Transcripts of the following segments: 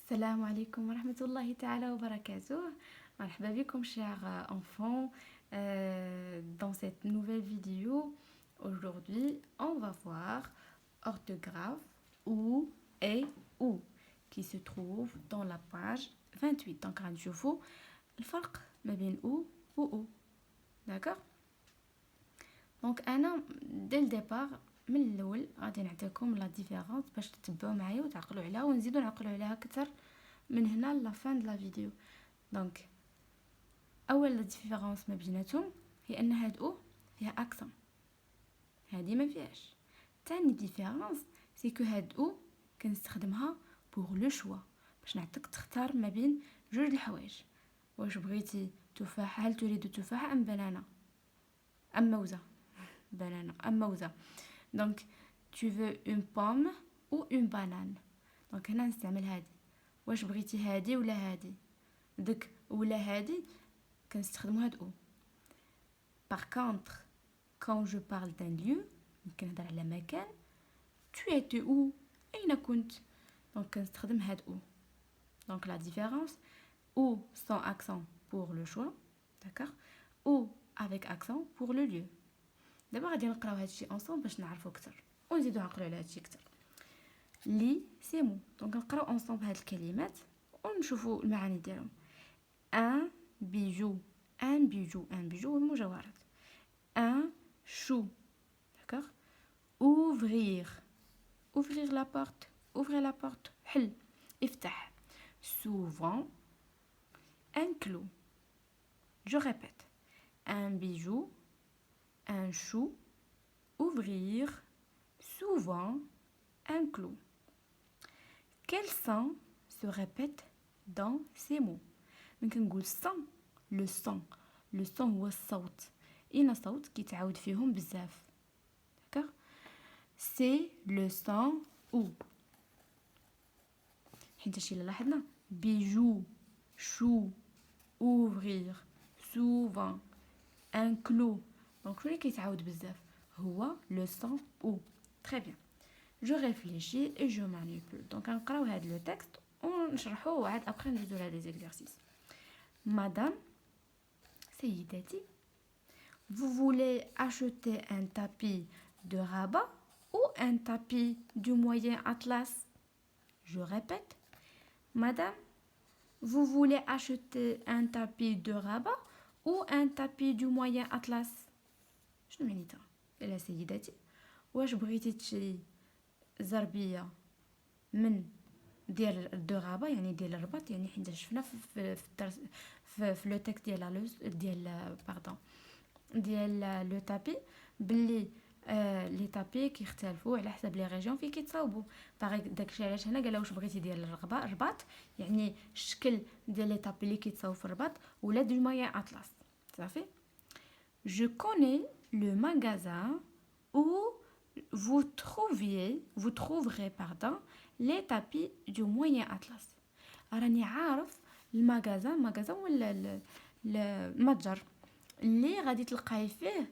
Salam alaikum wa rahmatullahi ta'ala wa barakatuh. Marhaba bikum chers enfants dans cette nouvelle vidéo. Aujourd'hui, on va voir orthographe ou et ou qui se trouve dans la page 28. Donc, غنشوفوا الفرق ما بين ou ou. D'accord? Donc, انا dès le départ من الاول غادي نعطيكم لا ديفيرونس باش تتبعوا معايا وتعقلوا عليها ونزيدوا نعقلوا عليها اكثر من هنا لا فان لا فيديو. دونك اول ديفيرونس ما بيناتهم هي ان هاد او فيها اكسون، هادي ما فيهاش. ثاني ديفيرونس سي كو هاد او كنستخدمها بوغ لو شوا، باش نعطيك تختار ما بين جوج الحوايج. واش بغيتي تفاحه، هل تريد تفاحه ام بنانه ام موزه؟ بنانه ام موزه. دونك tu veux une pomme ou une banane. دونك هنا نستعمل هادي. واش بغيتي هادي ولا هادي؟ دك ولا هادي كنستخدمو هاد او. Par contre, quand je parle d'un lieu, كنهضر على مكان، tu étais où؟ أين كنت؟ دونك كنستخدم هاد او. Donc la différence, ou sans accent pour le choix, d'accord? Ou avec accent pour le lieu. دابا غادي نقراو هادشي ensemble باش نعرفو اكثر ونزيدو نعقلو على هادشي اكثر. لي سي مو، دونك نقراو ensemble هاد الكلمات ونشوفو المعاني ديالهم. ان بيجو، ان بيجو، ان بيجو والمجوهرات. ان شو، d'accord? ouvrir، ouvrir la porte، ouvrir la porte، حل، افتح. souvent، un clou. je répète، un bijou، un chou، ouvrir, souvent, un clou. Quel son se répète dans ces mots؟ ممكن نقول son، le son. le son هو الصوت، إن صوت كيتعاود فيهم بزاف. d'accord? c'est le son ou. حيت هادشي اللي لاحظنا، bijou، chou، ouvrir، souvent، un clou. دونك شنو اللي كيتعاود بزاف؟ هو le son ou. très bien. je réfléchis et je manipule. دونك غنقراو هاد لو تكست ونشرحوه وعاد ابخي ندوزو لهاد لي زيكزارسيس. مدام، سيدتي، vous voulez acheter un tapis de rabat ou un tapis du moyen atlas? je répète. Madame, vous voulez acheter un tapis de rabat ou un tapis du moyen atlas? شنو معنيتها؟ يا سيدتي، واش بغيتي تشري زربيه من ديال دو غابه، يعني ديال الرباط، يعني حيت شفنا في لو تيكست ديال باردون ديال لو تابي بلي لي تابي كيختلفوا على حسب لي ريجيون فين كيتصاوبوا. باغي داكشي علاش هنا قال واش بغيتي ديال الرباط، يعني الشكل ديال لي تابي اللي كيتصاوب في الرباط، ولا دو مايان اطلس. صافي. je connais le magasin où vous trouverez les tapis du moyen atlas. راني عارف المغازان ولا المتجر اللي غادي تلقاي فيه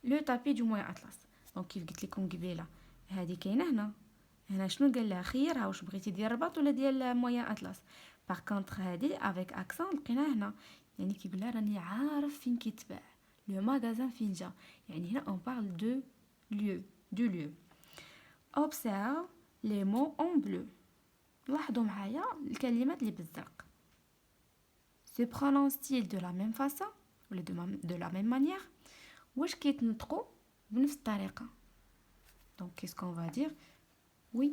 لو تابي دو موين اطلس. دونك كيف قلت لكم قبيله، هذه كاينه هنا شنو قال لها؟ خيرها واش بغيتي ديال الرباط ولا ديال موين اطلس. باغ كونطخ هذه افيك اكسون لقيناها هنا، يعني كيقول لها راني عارف فين كيتباع لو ماغازان فين جا، يعني هنا اون بارل دو lieu. observe les mots en bleu. لاحظوا معايا الكلمات اللي بالزرق. se prononce-t-il de la même façon ولا de la même manière؟ واش كيتنطقوا بنفس الطريقه؟ donc qu'est-ce qu'on va dire؟ oui.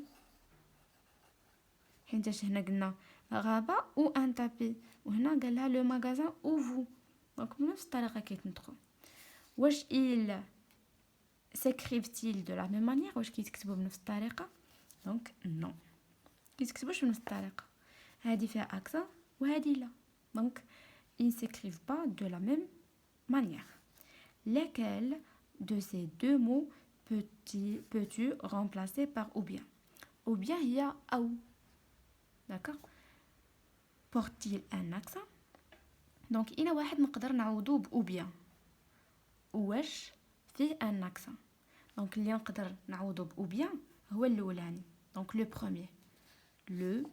حيت هنا قلنا غابه ou un tapis، وهنا قال لها le magasin où vous، donc بنفس الطريقه كيتنطقوا. واش il s'écrivent-ils de la même manière؟ واش كيتكتبوا بنفس الطريقه؟ donc non، كيتكتبوش بنفس الطريقه. هذه فيها اكسون وهذه لا، donc ils ne s'écrivent pas de la même manière. Lesquels de ces deux mots peux-tu remplacer par ou bien؟ ou bien هي أو. d'accord. porte-t-il un accent؟ donc إنا واحد نقدر نعوضو ب ou bien، واش فيه un accent. donc اللي نقدر نعوضو ب ou bien هو الاولاني، donc le premier، le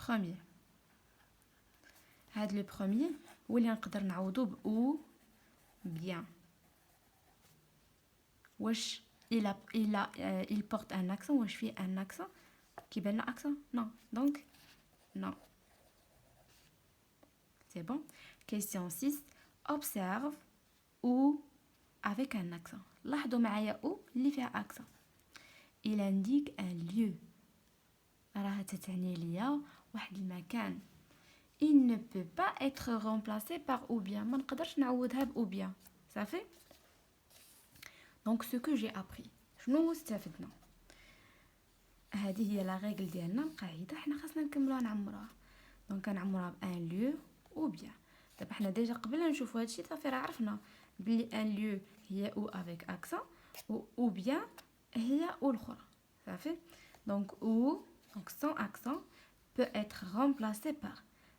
premier. هاد le premier واللي نقدر نعوضو ب ou bien. واش il porte un accent واش فيه un accent كيبان لنا accent non donc non. C'est bon. Question 6. Observe ou avec un accent. لاحظوا معايا ou اللي فيها accent. Il indique un lieu. راها تتعني ليا واحد المكان. Il ne peut pas être remplacé par ou bien. ما نقدرش نعوضها ب ou bien. Ça fait. Donc ce que j'ai appris. شنو استفدنا؟ هذه هي لا ريغل ديالنا القاعده حنا خاصنا نكملوها نعمروها. دونك كنعمروها ب ان ليو او بيان. دابا حنا ديجا قبل لا نشوفوا هادشي صافي راه عرفنا بلي ان ليو هي او افيك اكسون او بيان هي او الاخرى صافي. دونك او دونك سون اكسون peut être remplacé par.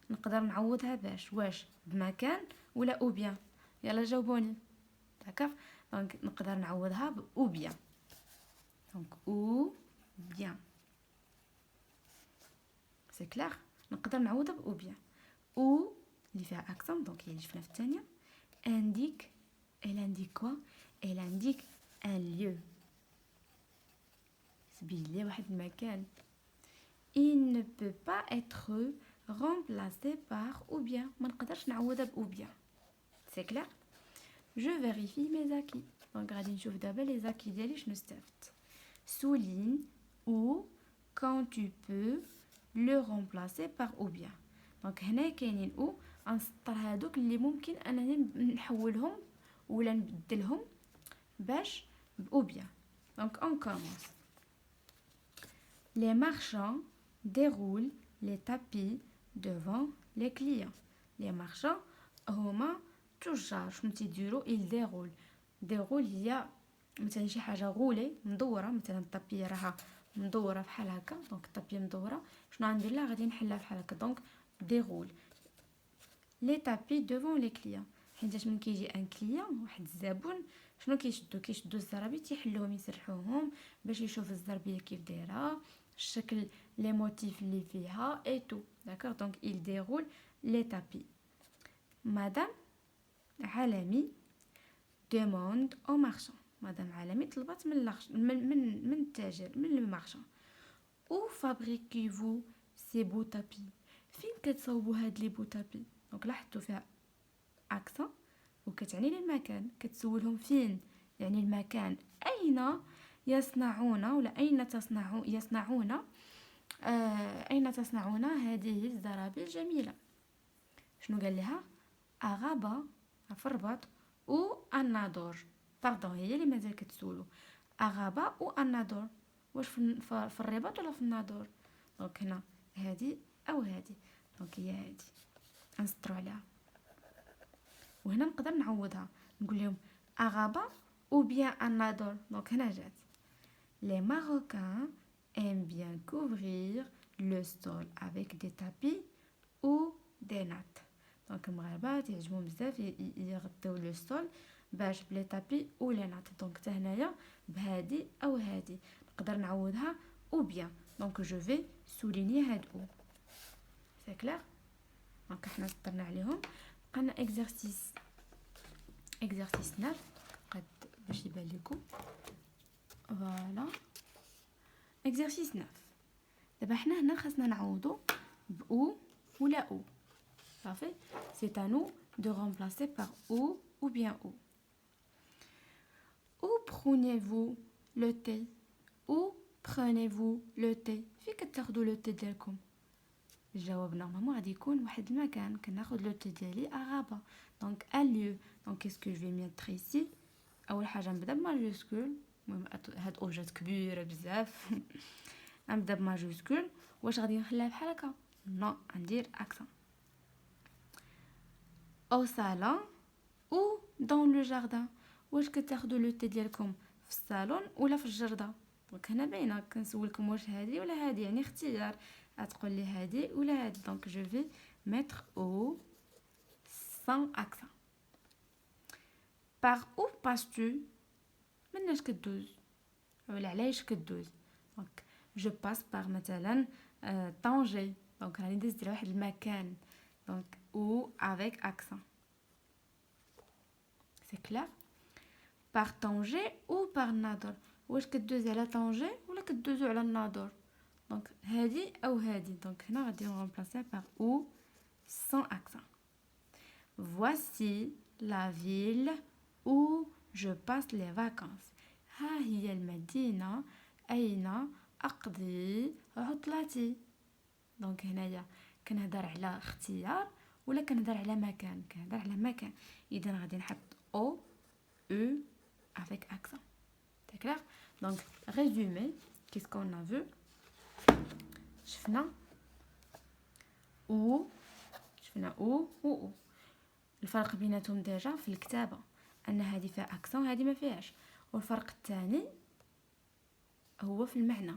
نقدر نعوضها باش واش بمكان ولا او بيان. يلا جاوبوني. داكوغ. دونك نقدر نعوضها ب او بيان. دونك او بيان. سي كلير. نقدر نعوضها ب او بيان. او اللي فيها اكسون دونك هي اللي شفنا في الثانيه indique. Elle indique quoi? Elle indique un lieu. سبيل لي واحد المكان. Il ne peut pas être remplacé par ou bien. ما نقدرش نعوضها ب ou bien. C'est clair? Je vérifie mes acquis. دونك غادي نشوف دابا لي زاكي ديالي شنو استفدت. Souligne ou quand tu peux le remplacer par ou bien. دونك هنا كاينين او غنسطر هادوك اللي ممكن انني نحولهم ولا نبدلهم باش ب ou bien. Donc on commence. Les marchands déroulent les tapis devant les clients. Les marchands هما تجار. شنو تيديروا؟ ils déroulent. déroule هي مثلا شي حاجه غولي مدوره. مثلا الطابي راها مدوره بحال هكا. دونك الطابي مدوره. شنو غندير لها؟ غادي نحلها بحال هكا. دونك déroule les tapis devant les clients. حيت من كيجي ان كليون واحد الزبون شنو كيشدوا الزرابي تيحلوهم يسرحوهم باش يشوف الزربيه كيف دايره الشكل لي موتيف اللي فيها اي تو. داكوغ. دونك il déroule les tapis. مدام عالمي demande au marchand. مدام عالمي طلبت من التاجر من المارشان. où fabriquez-vous ces beaux tapis. فين كتصاوبوا هاد لي بو تابي؟ دونك لاحظتوا فيها اكسون وكتعني المكان. كتسولهم فين يعني المكان. اين يصنعون ولا اين يصنعون اين تصنعون هذه الزرابي الجميله. شنو قال لها؟ اغابا في الرباط او النادور. باردون هي اللي مازال كتسولو. اغابا او النادور واش في الرباط ولا في النادور. دونك هنا هذه او هذه. دونك هي هذه نسطرو عليها. وهنا نقدر نعوضها نقول لهم اغابا ou bien النادور. دونك هنا جات. les Marocains aiment bien couvrir le sol avec des tapis ou des nattes. دونك المغاربه تعجبهم بزاف يغطيو لو سول باش بلي تابي او لي نات. دونك حتى هنايا بهادي او هادي نقدر نعوضها او بيان. دونك جو في سوليني هاد او. سي كلير. دونك حنا سطرنا عليهم. بقينا اكزرسيس 9 قد باش يبان لكم. فوالا اكزرسيس 9. دابا حنا هنا خاصنا نعوضو ب او ولا او. صافي. سي à nous de remplacer par ou bien ou. Où prenez-vous le thé? Où prenez-vous le thé? فين كتاخدوا لو تي ديالكم؟ الجواب نورمالمون غادي يكون واحد المكان كناخد لو تي ديالي اغابا. دونك ان ليو. دونك كيسكو جو في ميتر ايسي. اول حاجه نبدا بماجيسكول. المهم هاد اوجات كبيره بزاف. نبدا بماجيسكول. واش غادي نخليها بحال هكا؟ نو ندير اكسون. au salon ou dans le jardin. واش كتاخدوا لو تي ديالكم في الصالون ولا في الجرده؟ دونك هنا باينه كنسولكم واش هذه ولا هذه يعني اختيار. غتقول لي هذه ولا هذه. دونك جو في mettre au sans accent. par où passes-tu. مناش كدوز ولا علاش كدوز؟ دونك جو باس par مثلا طنجة دونك راني دزت على واحد المكان دونك او avec accent. C'est clair. Par طنجة ou par الناظور. واش كدوز على طنجة ولا كدوزو على الناظور؟ دونك هادي او هادي. دونك هنا غادي نغمبلاصيها par ou sans accent. Voici la ville où je passe les vacances. ها هي المدينة أين أقضي عطلتي. دونك هنايا كنهضر على اختيار ولا كنهضر على مكان؟ كنهضر على مكان. إذا غادي نحط او او avec accent. C'est clair. Donc résumé, qu'est-ce qu'on a vu? شفنا او و الفرق بيناتهم ديجا في الكتابة ان هذه فيها اكسون وهذه ما فيهاش. والفرق الثاني هو في المعنى.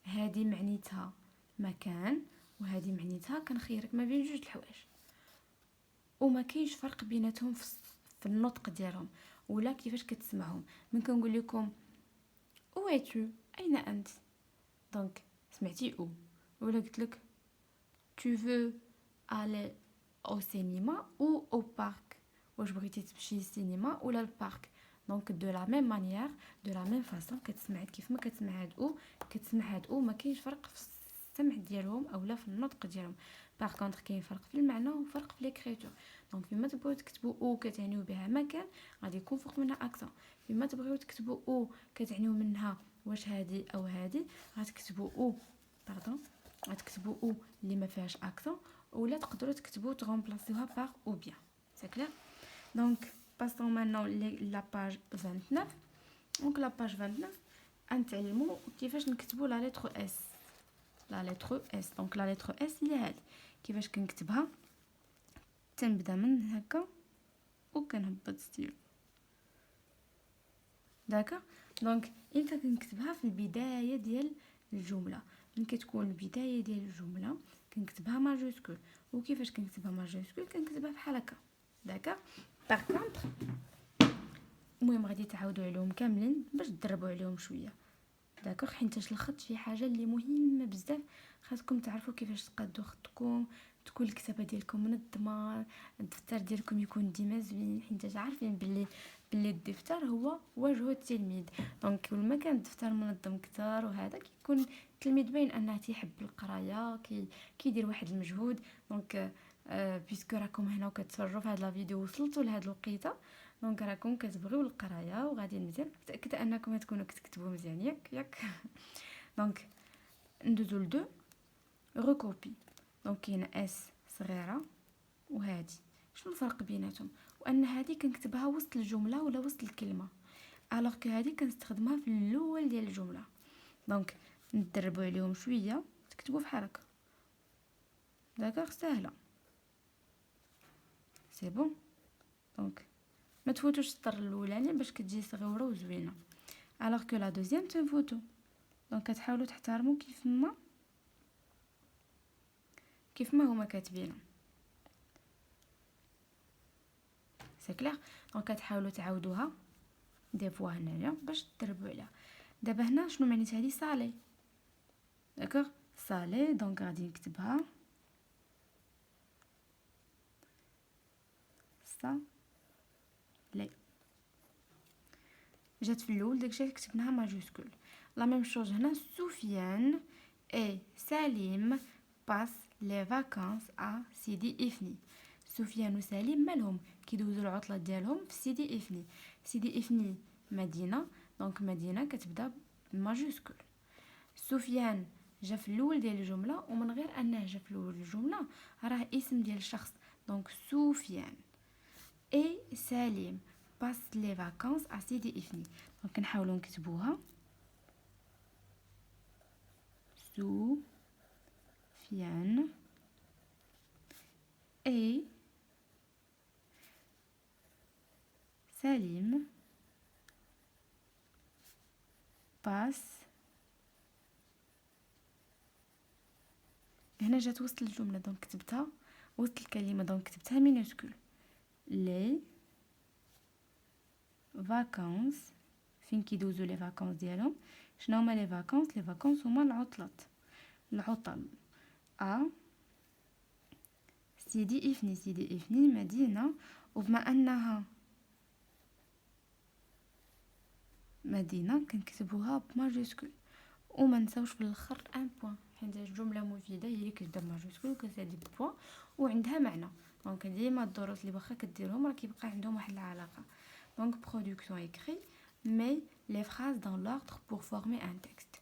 هذه معنيتها مكان وهذه معنيتها كنخيرك ما بين جوج الحوايج وما كاينش فرق بيناتهم في النطق ديالهم ولا كيفاش كتسمعهم. من كنقول لكم اويتو اين انت؟ دونك سمعتي او. ولا قلت لك tu veux aller au cinéma ou au parc. واش بغيتي تمشي للسينما ولا البارك؟ دونك دو لا ميم مانيير دو لا ميم فاصون كتسمع كيف ما كتسمع هاد او كتسمع هاد او. ما كاينش فرق في السمع ديالهم اولا في النطق ديالهم. باغ كونطخ كاين فرق في المعنى وفرق في ليكريتور. دونك فيما تبغيو تكتبوا او كتعنيو بها مكان غادي يكون فوق منها اكسون. فيما تبغيو تكتبوا او كتعنيو منها واش هادي او هادي غتكتبوا او غتكتبوا او اللي ما فيهاش اكسون ولا تقدروا تكتبوا تغومبلاسيوها باغ او بيان. سي كلير. دونك باسون مانون لا باج 29. دونك لا باج 29 غنتعلموا كيفاش نكتبوا لا لتر اس. لا لتر اس دونك لا لتر اس هي هذه. كيفاش كنكتبها؟ تنبدا من هكا وكنهبط ستيل. داكا. دونك انت كنكتبها في البدايه ديال الجمله. من كتكون البدايه ديال الجمله كنكتبها ماجوسكول. وكيفاش كنكتبها ماجوسكول؟ كنكتبها بحال هكا. داكا. باغ كونطخ المهم غادي تعاودوا عليهم كاملين باش تدربوا عليهم شويه. داكوغ. حيت الخط شي حاجه اللي مهمه بزاف. خاصكم تعرفوا كيفاش تقادوا خطكم تكون الكتابه ديالكم منظمه. الدفتر ديالكم يكون ديما زوين حيت عارفين باللي الدفتر هو وجه التلميذ. دونك كل ما كان الدفتر منظم كتر وهذا كيكون التلميذ باين انه تيحب القرايه كيدير واحد المجهود. دونك بيسكو راكم هنا وكتفرجوا في هذا الفيديو وصلتوا لهاد الوقيته دونك راكم كتبغيو القرايه وغادي مزيان. متاكده انكم تكونوا كتكتبوا مزيان ياك. دونك ندوزو ل2 ريكوبي. دونك كاينه اس صغيره وهادي. شنو الفرق بيناتهم؟ وان هذه كنكتبها وسط الجمله ولا وسط الكلمه الوغ كو هذه كنستخدمها في الاول ديال الجمله. دونك ندربوا عليهم شويه تكتبوا بحال هكا. داكوغ. سهله. سي بون. دونك ما تفوتوش السطر الاولاني باش كتجي صغيره وزوينه الوغ كو لا دوزيام تنفوتو. دونك كتحاولوا تحترموا كيف ما هما كاتبين. سي كلير. دونك كتحاولوا تعاودوها دي فوا هنايا باش تدربوا عليها. دابا هنا شنو معنيت هذه؟ صالي. داكوغ. صالي. دونك غادي نكتبها لي. جات في الاول داكشي كتبناها ماجوسكول. لا ميم شوز هنا. سفيان اي سليم باس لي فاكانس ا سيدي افني. سفيان وسليم مالهم كيدوزوا العطله ديالهم في سيدي افني. سيدي افني مدينه. دونك مدينه كتبدا بماجوسكول. سفيان جا في الاول ديال الجمله ومن غير انه جا في الاول الجمله راه اسم ديال الشخص. دونك سفيان اي سليم باس لي فاكانس ا سيدي افني. دونك نحاولوا نكتبوها. سفيان اي سليم باس. هنا جات وسط الجمله دونك كتبتها وسط الكلمه دونك كتبتها مينوسكول. لي فاكانس. فين كيدوزو لي فاكانس ديالهم؟ شنو هما لي فاكانس؟ لي فاكانس هما العطل ا سيدي إفني. سيدي إفني مدينة، وبما أنها مدينة كنكتبوها بماجيسكول، وما نساوش في الاخر ان بوين، حيت الجمله مفيده هي اللي كتبدا بماجيسكول وكتزاد بوين وعندها معنى. دونك ديما الدروس اللي واخا كديرهم راه كيبقى عندهم واحد العلاقه. دونك برودكسيون écrit mais les phrases dans l'ordre pour former un texte.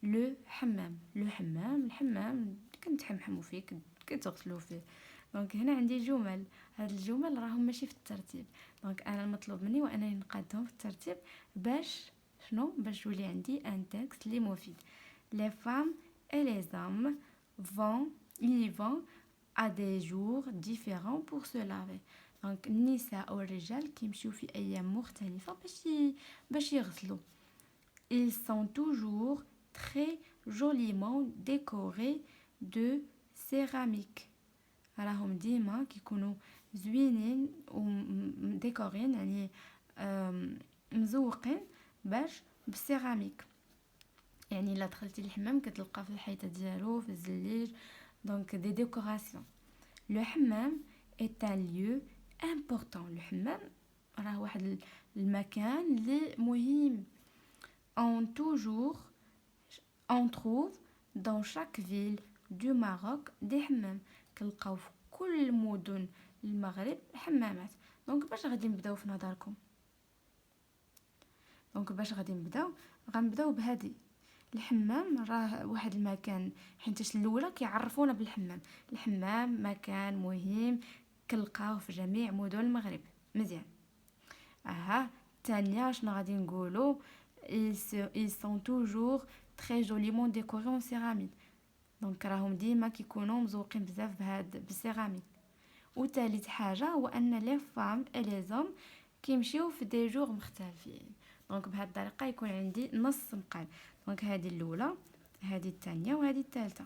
لو حمام، لو حمام، الحمام كنتحمحموا فيه، كتغسلوا فيه. دونك هنا عندي جمل، هاد الجمل راهم ماشي في الترتيب. دونك انا المطلوب مني وانني نقادهم في الترتيب باش شنو، باش يولي عندي ان تكست لي مفيد. les femmes et les hommes vont y vont à des jours différents pour se laver. دونك النساء والرجال كيمشيو في ايام مختلفه باش يغسلوا. ils sont toujours très joliment décorés de céramique. راهم ديما كيكونوا زوينين وديكورين، يعني مزوقين باش بالسيراميك. يعني الا دخلتي للحمام كتلقى في الحيطه ديالو في الزليج دونك دي ديكوراسيون. لو حمام est un lieu important. الحمام راه واحد المكان اللي مهم. on trouve dans chaque ville du Maroc des حمام. كنلقاو في كل مدن المغرب حمامات. دونك باش غادي نبداو في نظركم؟ دونك باش غادي غنبداو بهذه. الحمام راه واحد المكان، حيت الاولى كيعرفونا بالحمام. الحمام مكان مهم كنلقاوه في جميع مدن المغرب. مزيان. الثانيه شنو غادي نقولوا؟ ils sont toujours très joliment décorés en céramique. دونك راهم ديما كيكونوا مزوقين بزاف بالسيراميك. وثالث حاجه هو ان لي فام اي لي زوم كيمشيو في دي جور مختلفين. دونك بهذه الطريقه يكون عندي نص مقال. دونك هذه الاولى، هذه الثانيه، وهذه الثالثه.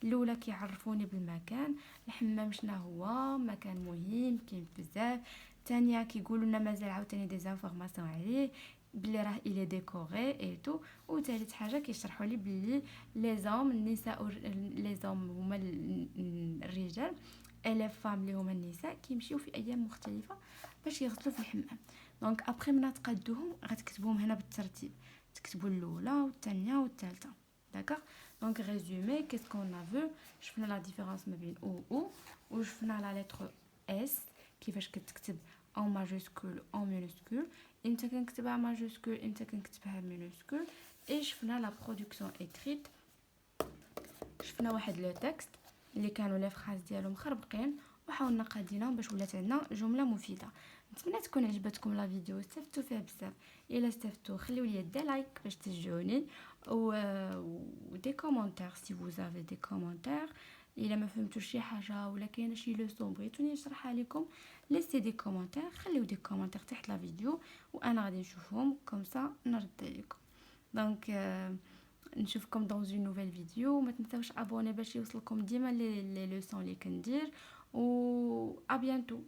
الاولى كيعرفوني بالمكان، الحمام شنو هو، مكان مهم كاين بزاف. الثانيه كيقولوا لنا مازال عاوتاني دي زانفورماسيون عليه بلي راه الي ديكوري اي تو. وثالث حاجه كيشرحوا لي بلي لي زوم النساء، لي زوم هما الرجال، لي فام اللي هما النساء كيمشيو في ايام مختلفه باش يغسلوا في الحمام. دونك ابري من تقادوهم غتكتبوهم هنا بالترتيب، تكتبوا الاولى والثانيه والثالثه. داكوغ. دونك ريزومي كيس كون افو، شفنا لا ديفيرونس ما بين او وشفنا لا لتر اس كيفاش كتكتب en majuscule en minuscule. امتى كنكتبها ماجوسكول، امتى كنكتبها مينوسكول. اي شفنا لا برودكسيون اكريت، شفنا واحد لو تكست اللي كانوا لي فراز ديالو مخربقين وحاولنا قادينهم باش ولات عندنا جمله مفيده. نتمنى تكون عجبتكم لا فيديو واستفدتوا فيها بزاف. الا استفدتوا خليوا لي دي لايك باش تشجعوني و دي كومونتير سي فوز افي دي كومونتير. الا ما فهمتوش شي حاجه ولا كاينه شي لوسون بغيتوني نشرحها لكم، ليسي دي كومونتير، خليو دي كومونتير تحت لا فيديو وانا غادي نشوفهم كومسا نرد لكم. دونك نشوفكم dans une nouvelle vidéo. ما تنساوش ابوني باش يوصلكم ديما لي لوسون اللي كندير. و ا بيانتو.